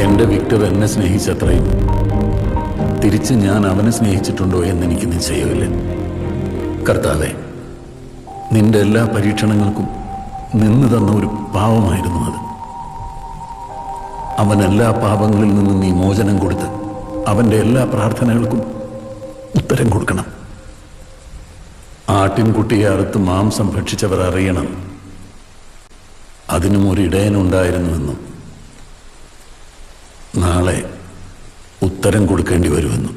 എൻ്റെ വിക്ടർ എന്നെ സ്നേഹിച്ചത്രയും തിരിച്ച് ഞാൻ അവനെ സ്നേഹിച്ചിട്ടുണ്ടോ എന്നെനിക്ക് നിശ്ചയമില്ല. കർത്താവേ, നിന്റെ എല്ലാ പരീക്ഷണങ്ങൾക്കും നിന്ന് തന്ന ഒരു പാവമായിരുന്നു അത്. അവൻ എല്ലാ പാപങ്ങളിൽ നിന്നും നീ മോചനം കൊടുത്ത് അവൻ്റെ എല്ലാ പ്രാർത്ഥനകൾക്കും ഉത്തരം കൊടുക്കണം. ആട്ടിൻകുട്ടിയെ അറുത്ത് മാംസം ഭക്ഷിച്ചവർ അറിയണം അതിനും ഒരു ഇടയനുണ്ടായിരുന്നുവെന്നും നാളെ ഉത്തരം കൊടുക്കേണ്ടി വരുമെന്നും.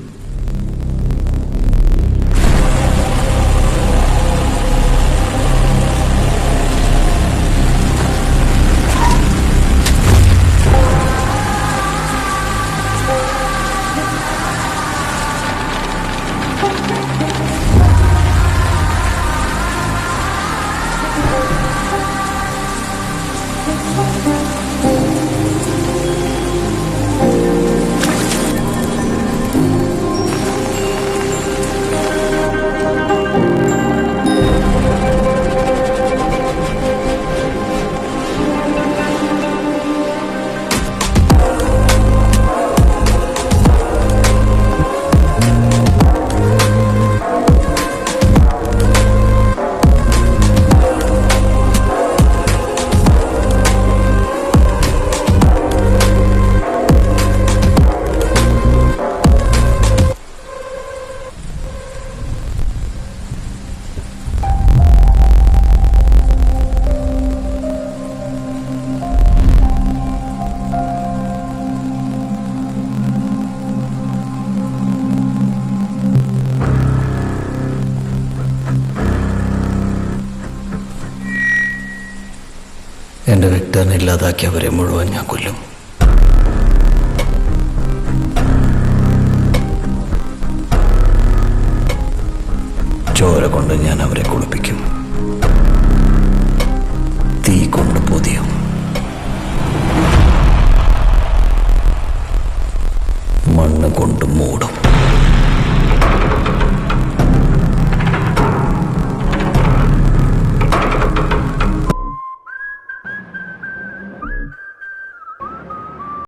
എൻ്റെ വിക്ടറിനെ ഇല്ലാതാക്കിയവരെ മുഴുവൻ ഞാൻ കൊല്ലും. ചോര കൊണ്ട് ഞാൻ അവരെ കുളിപ്പിക്കും, തീ കൊണ്ട് പൊതിയും.